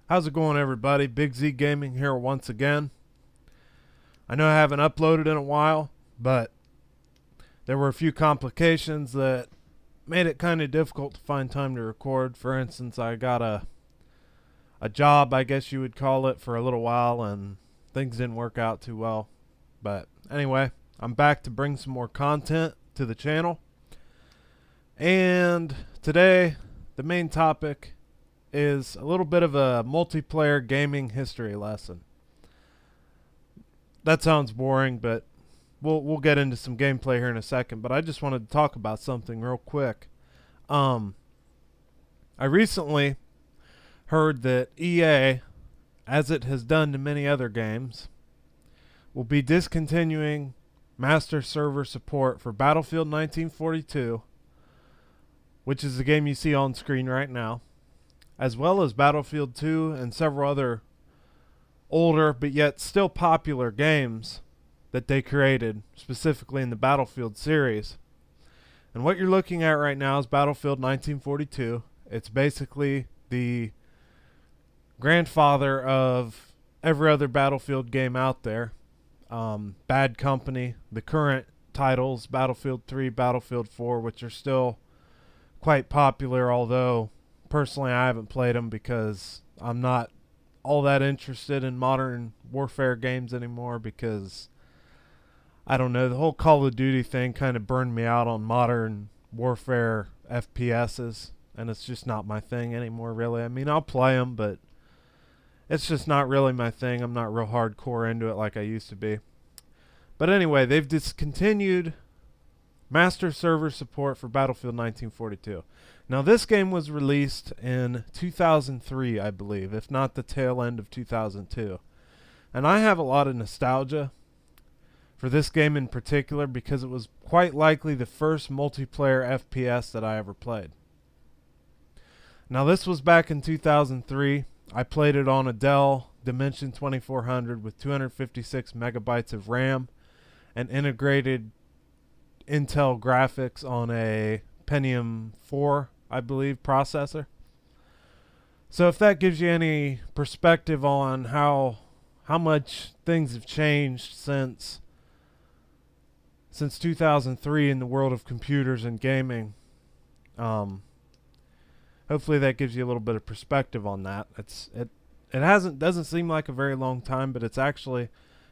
How's it going, everybody? BigZGaming here once again. I know I haven't uploaded in a while, but there were a few complications that made it kind of difficult to find time to record. For instance, I got a job, I guess you would call it, for a little while, and things didn't work out too well. But anyway, I'm back to bring some more content to the channel. And today, the main topic is a little bit of a multiplayer gaming history lesson. That sounds boring, but we'll get into some gameplay here in a second. But I just wanted to talk about something real quick. I recently heard that EA, as it has done to many other games, will be discontinuing master server support for Battlefield 1942, which is the game you see on screen right now, as well as Battlefield 2 and several other older but yet still popular games that they created specifically in the Battlefield series. And what you're looking at right now is Battlefield 1942. It's basically the grandfather of every other Battlefield game out there. Bad Company, the current titles, Battlefield 3, Battlefield 4, which are still quite popular, although personally I haven't played them because I'm not all that interested in modern warfare games anymore, because I don't know, the whole Call of Duty thing kind of burned me out on modern warfare FPSs, and it's just not my thing anymore, really. I mean, I'll play them, but it's just not really my thing. I'm not real hardcore into it like I used to be. But anyway, they've discontinued master server support for Battlefield 1942. Now, this game was released in 2003, I believe, if not the tail end of 2002. And I have a lot of nostalgia for this game in particular because it was quite likely the first multiplayer FPS that I ever played. Now, this was back in 2003. I played it on a Dell Dimension 2400 with 256 megabytes of RAM and integrated Intel graphics on a Pentium 4, I believe, processor. So if that gives you any perspective on how much things have changed since 2003 in the world of computers and gaming, hopefully that gives you a little bit of perspective on that. It doesn't seem like a very long time, but it's actually,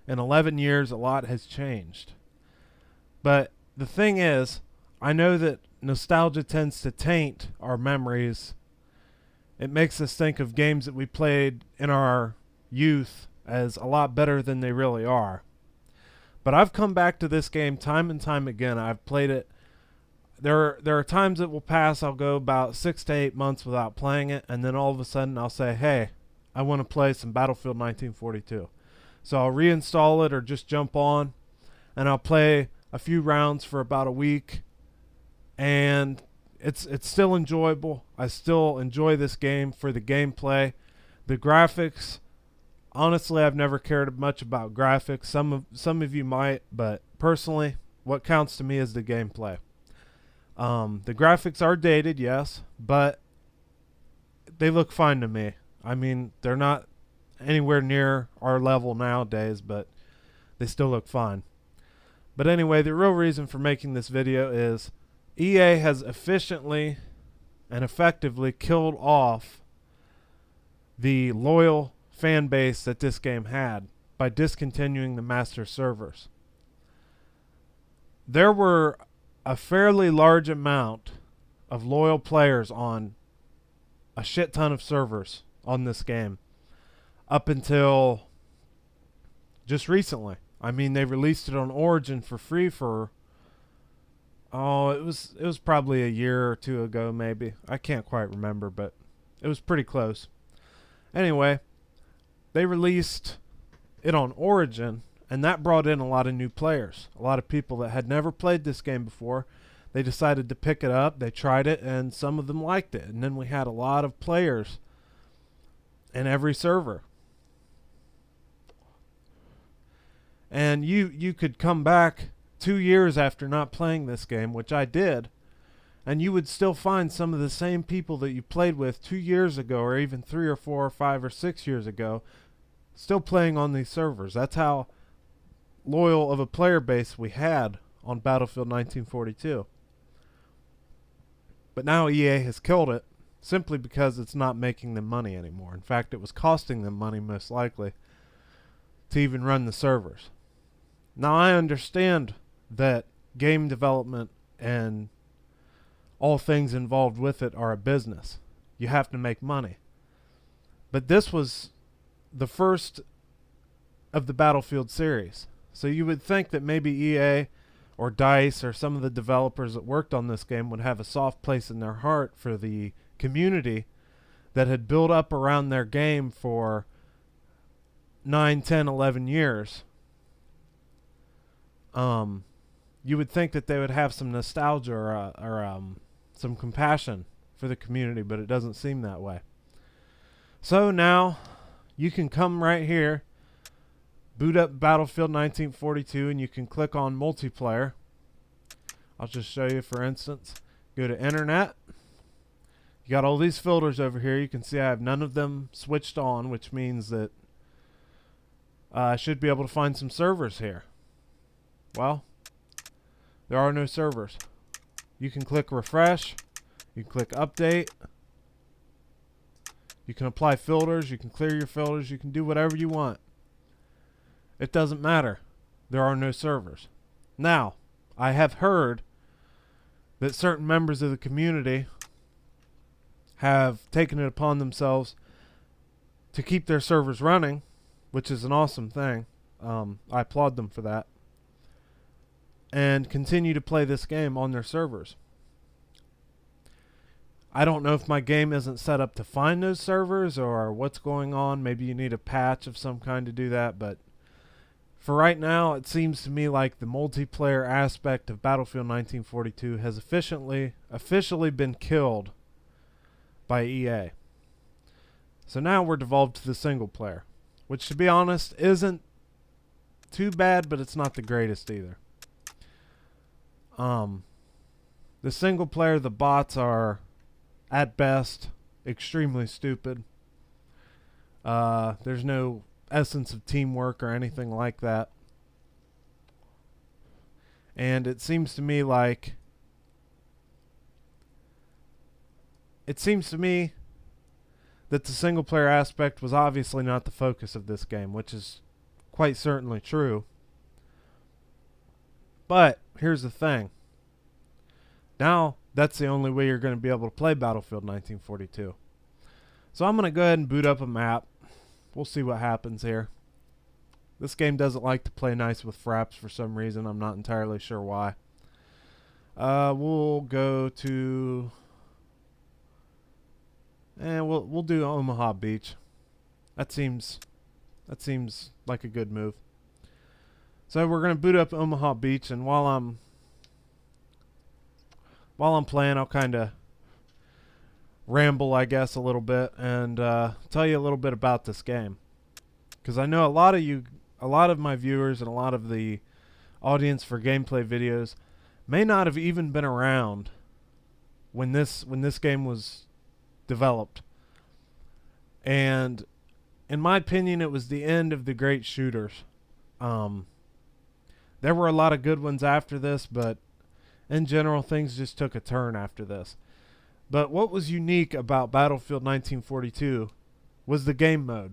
in 11 years, a lot has changed. But the thing is, I know that nostalgia tends to taint our memories. It makes us think of games that we played in our youth as a lot better than they really are. But I've come back to this game time and time again. I've played it. There are times that will pass. I'll go about 6 to 8 months without playing it, and then all of a sudden I'll say, hey, I want to play some Battlefield 1942. So I'll reinstall it or just jump on, and I'll play a few rounds for about a week, and it's still enjoyable. I still enjoy this game for the gameplay. The graphics, honestly, I've never cared much about graphics. Some of you might, but personally, what counts to me is the gameplay. The graphics are dated, yes, but they look fine to me. I mean, they're not anywhere near our level nowadays, but they still look fine. But anyway, the real reason for making this video is EA has efficiently and effectively killed off the loyal fan base that this game had by discontinuing the master servers. There were a fairly large amount of loyal players on a shit ton of servers on this game up until just recently. I mean, they released it on Origin for free for, it was probably a year or two ago, maybe. I can't quite remember, but it was pretty close. Anyway, they released it on Origin, and that brought in a lot of new players. A lot of people that had never played this game before. They decided to pick it up. They tried it, and some of them liked it. And then we had a lot of players in every server. And you could come back 2 years after not playing this game, which I did, and you would still find some of the same people that you played with 2 years ago, or even 3 or 4 or 5 or 6 years ago, still playing on these servers. That's how loyal of a player base we had on Battlefield 1942. But now EA has killed it simply because it's not making them money anymore. In fact, it was costing them money most likely to even run the servers. Now I understand that game development and all things involved with it are a business. You have to make money. But this was the first of the Battlefield series. So you would think that maybe EA or DICE or some of the developers that worked on this game would have a soft place in their heart for the community that had built up around their game for 9, 10, 11 years. You would think that they would have some nostalgia or some compassion for the community, but it doesn't seem that way. So now you can come right here, boot up Battlefield 1942, and you can click on multiplayer. I'll just show you, for instance. Go to internet. You got all these filters over here. You can see I have none of them switched on, which means that I should be able to find some servers here. Well, there are no servers. You can click refresh. You can click update. You can apply filters. You can clear your filters. You can do whatever you want. It doesn't matter. There are no servers. Now, I have heard that certain members of the community have taken it upon themselves to keep their servers running, which is an awesome thing. I applaud them for that. And continue to play this game on their servers. I don't know if my game isn't set up to find those servers or what's going on. Maybe you need a patch of some kind to do that, but for right now, it seems to me like the multiplayer aspect of Battlefield 1942 has officially been killed by EA. So now we're devolved to the single player, which, to be honest, isn't too bad, but it's not the greatest either. The single player, the bots are, at best, extremely stupid. There's no essence of teamwork or anything like that. And it seems to me like that the single player aspect was obviously not the focus of this game, which is quite certainly true. But here's the thing. Now that's the only way you're going to be able to play Battlefield 1942. So I'm going to go ahead and boot up a map. We'll see what happens here. This game doesn't like to play nice with fraps for some reason. I'm not entirely sure why. We'll go to... we'll do Omaha Beach. That seems like a good move. So we're going to boot up Omaha Beach, and while I'm playing, I'll kind of ramble, I guess, a little bit and tell you a little bit about this game, because I know a lot of my viewers and a lot of the audience for gameplay videos may not have even been around when this game was developed. And in my opinion, it was the end of the great shooters. There were a lot of good ones after this, but in general, things just took a turn after this. But what was unique about Battlefield 1942 was the game mode.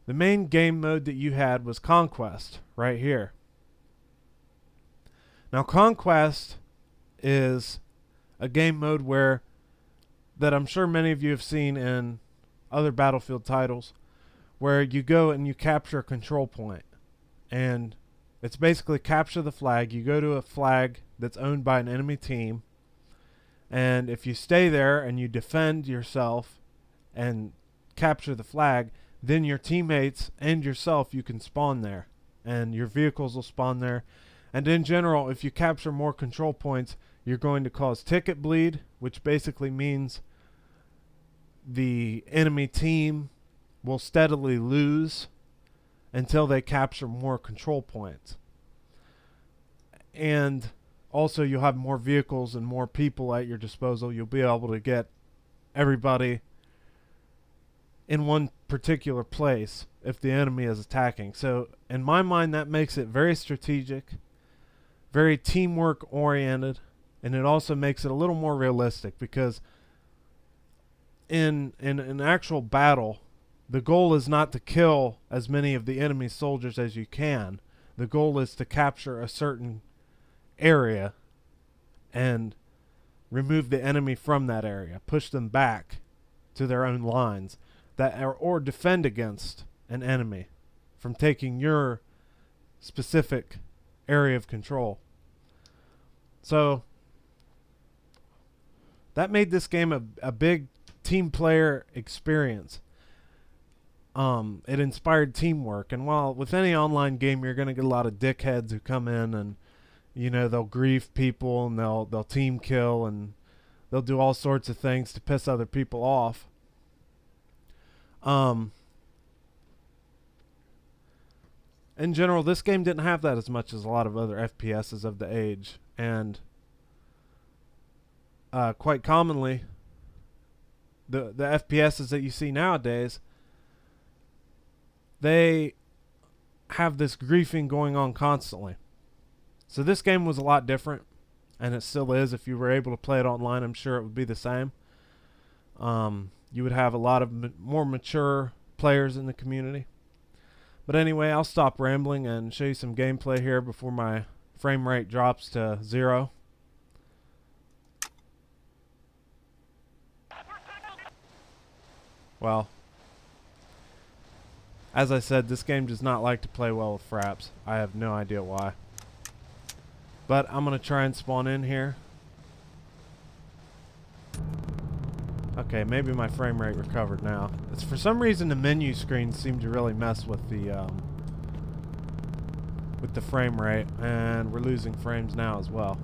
The main game mode that you had was Conquest, right here. Now, Conquest is a game mode that I'm sure many of you have seen in other Battlefield titles, where you go and you capture a control point. And it's basically capture the flag. You go to a flag that's owned by an enemy team, and if you stay there and you defend yourself and capture the flag, then your teammates and yourself, you can spawn there, and your vehicles will spawn there. And in general, if you capture more control points, you're going to cause ticket bleed, which basically means the enemy team will steadily lose until they capture more control points. And also you'll have more vehicles and more people at your disposal. You'll be able to get everybody in one particular place if the enemy is attacking. So in my mind, that makes it very strategic, very teamwork oriented, and it also makes it a little more realistic, because in an actual battle, the goal is not to kill as many of the enemy soldiers as you can. The goal is to capture a certain area and remove the enemy from that area, push them back to their own lines, that or defend against an enemy from taking your specific area of control. So that made this game a big team player experience. It inspired teamwork, and while with any online game you're going to get a lot of dickheads who come in and, you know, they'll grief people and they'll team kill and they'll do all sorts of things to piss other people off. In general, this game didn't have that as much as a lot of other FPSs of the age, and quite commonly, the FPSs that you see nowadays, they have this griefing going on constantly. So this game was a lot different, and it still is. If you were able to play it online, I'm sure it would be the same. You would have a lot of more mature players in the community. But anyway, I'll stop rambling and show you some gameplay here before my frame rate drops to 0. Well, as I said, this game does not like to play well with fraps. I have no idea why. But I'm going to try and spawn in here. Okay, maybe my frame rate recovered now. It's for some reason the menu screens seem to really mess with the frame rate, and we're losing frames now as well.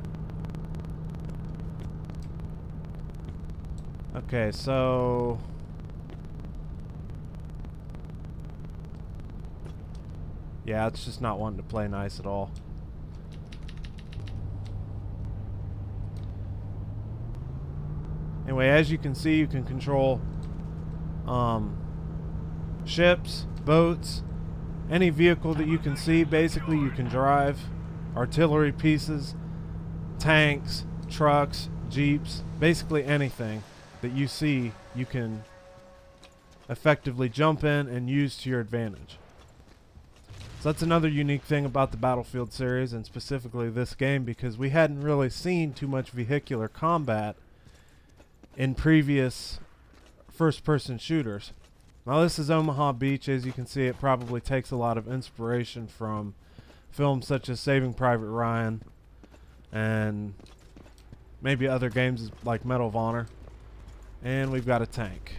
Okay, so yeah, it's just not wanting to play nice at all. Anyway, as you can see, you can control ships, boats, any vehicle that you can see. Basically, you can drive artillery pieces, tanks, trucks, jeeps, basically anything that you see, you can effectively jump in and use to your advantage. So that's another unique thing about the Battlefield series, and specifically this game, because we hadn't really seen too much vehicular combat in previous first-person shooters. Now this is Omaha Beach. As you can see, it probably takes a lot of inspiration from films such as Saving Private Ryan and maybe other games like Medal of Honor. And we've got a tank.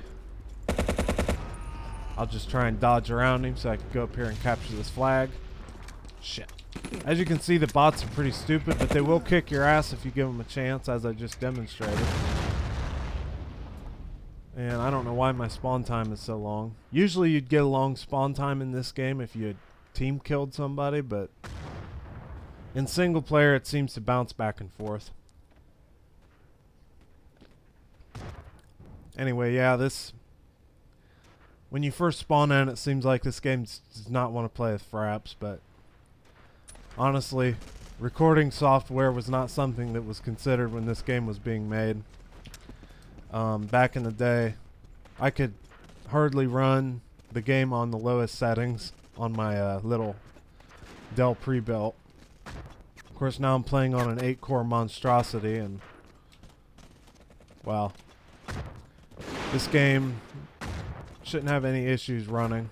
I'll just try and dodge around him so I can go up here and capture this flag. Shit. As you can see, the bots are pretty stupid, but they will kick your ass if you give them a chance, as I just demonstrated. And I don't know why my spawn time is so long. Usually you'd get a long spawn time in this game if you had team killed somebody, but in single player it seems to bounce back and forth. Anyway, yeah, when you first spawn in, it seems like this game does not want to play with fraps, but honestly, recording software was not something that was considered when this game was being made. Back in the day, I could hardly run the game on the lowest settings on my little Dell pre-built. Of course, now I'm playing on an 8-core monstrosity, and well, this game shouldn't have any issues running,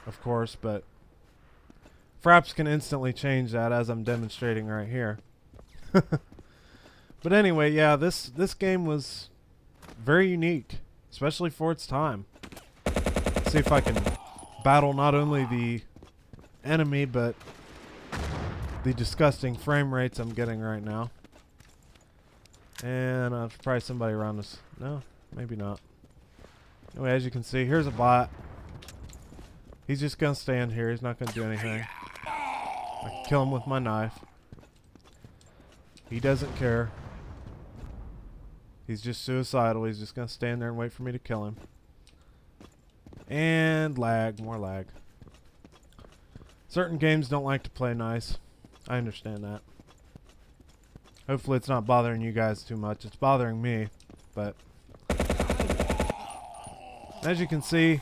of course, but fraps can instantly change that, as I'm demonstrating right here. But anyway, yeah, this game was very unique, especially for its time. Let's see if I can battle not only the enemy, but the disgusting frame rates I'm getting right now. And there's probably somebody around us. No, maybe not. Anyway, as you can see, here's a bot. He's just going to stand here. He's not going to do anything. I can kill him with my knife. He doesn't care. He's just suicidal. He's just going to stand there and wait for me to kill him. And lag. More lag. Certain games don't like to play nice. I understand that. Hopefully it's not bothering you guys too much. It's bothering me. But as you can see,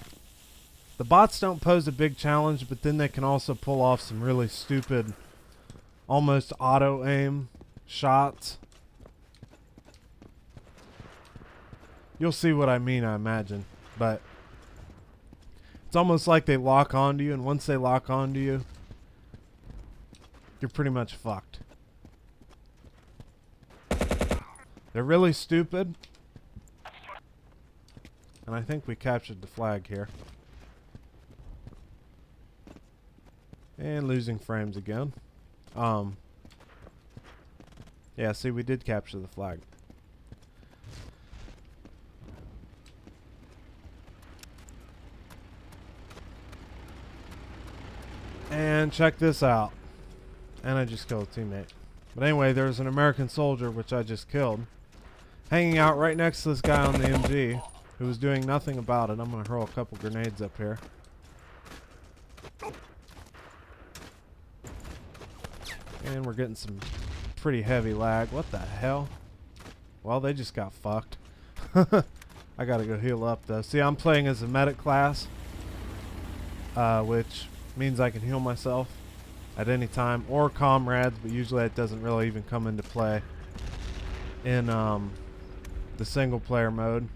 the bots don't pose a big challenge, but then they can also pull off some really stupid, almost auto-aim shots. You'll see what I mean, I imagine. But it's almost like they lock onto you, and once they lock onto you, you're pretty much fucked. They're really stupid. And I think we captured the flag here. And losing frames again. Yeah, see, we did capture the flag. And check this out. And I just killed a teammate. But anyway, there's an American soldier, which I just killed, hanging out right next to this guy on the MG, who was doing nothing about it. I'm going to hurl a couple grenades up here. And we're getting some pretty heavy lag. What the hell? Well, they just got fucked. I gotta go heal up though. See, I'm playing as a medic class, which means I can heal myself at any time, or comrades, but usually it doesn't really even come into play in the single player mode.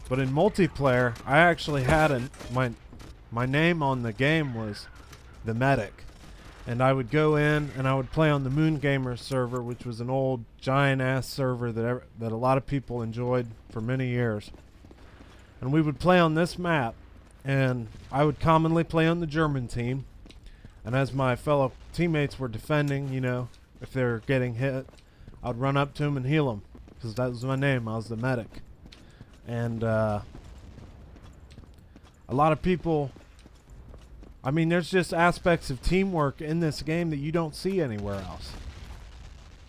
But in multiplayer, I actually had my name on the game was the medic, and I would go in and I would play on the Moon Gamers server, which was an old giant ass server that a lot of people enjoyed for many years. And we would play on this map, and I would commonly play on the German team. And as my fellow teammates were defending, you know, if they were getting hit, I'd run up to them and heal them, because that was my name. I was the medic. And a lot of people, I mean, there's just aspects of teamwork in this game that you don't see anywhere else.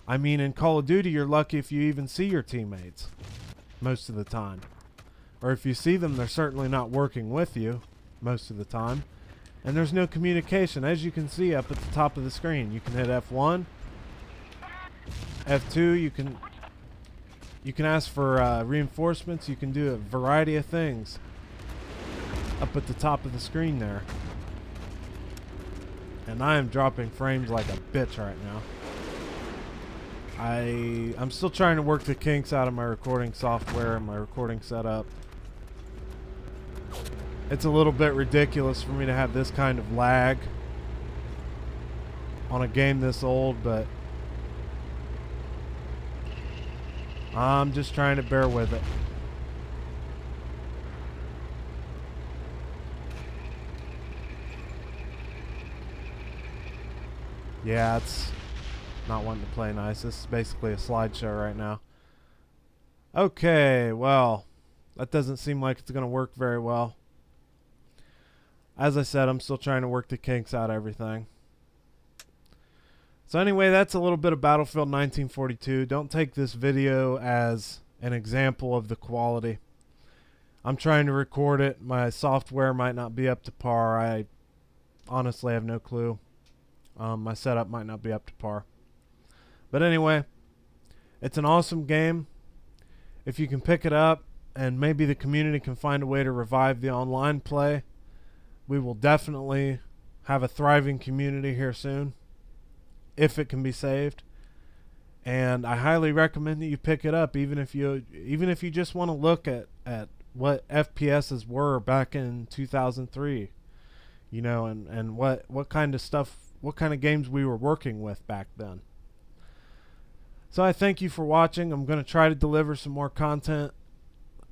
I mean, in Call of Duty, you're lucky if you even see your teammates most of the time. Or if you see them, they're certainly not working with you most of the time. And there's no communication. As you can see up at the top of the screen, you can hit F1, F2, you can ask for reinforcements. You can do a variety of things up at the top of the screen there. And I am dropping frames like a bitch right now. I'm still trying to work the kinks out of my recording software and my recording setup. It's a little bit ridiculous for me to have this kind of lag on a game this old, but I'm just trying to bear with it. Yeah, it's not wanting to play nice. This is basically a slideshow right now. Okay, well, that doesn't seem like it's going to work very well. As I said, I'm still trying to work the kinks out of everything. So anyway, that's a little bit of Battlefield 1942. Don't take this video as an example of the quality. I'm trying to record it. My software might not be up to par. I honestly have no clue. My setup might not be up to par. But anyway, it's an awesome game. If you can pick it up and maybe the community can find a way to revive the online play, we will definitely have a thriving community here soon, if it can be saved. And I highly recommend that you pick it up, even if you just want to look at what FPSs were back in 2003, you know, and what kind of stuff, what kind of games we were working with back then. So I thank you for watching. I'm going to try to deliver some more content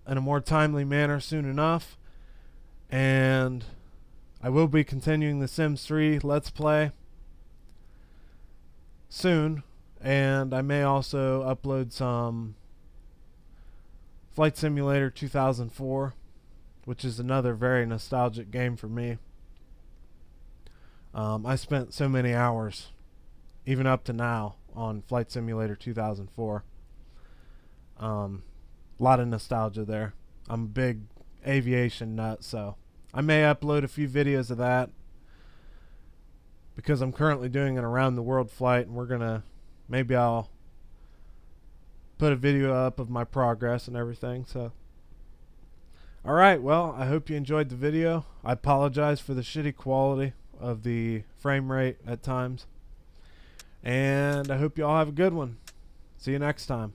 in a more timely manner soon enough, and I will be continuing the Sims 3 Let's Play soon, and I may also upload some Flight Simulator 2004, which is another very nostalgic game for me. I spent so many hours, even up to now, on Flight Simulator 2004. A lot of nostalgia there. I'm a big aviation nut, so I may upload a few videos of that because I'm currently doing an around the world flight, and maybe I'll put a video up of my progress and everything. So alright, well, I hope you enjoyed the video. I apologize for the shitty quality of the frame rate at times, and I hope you all have a good one. See you next time.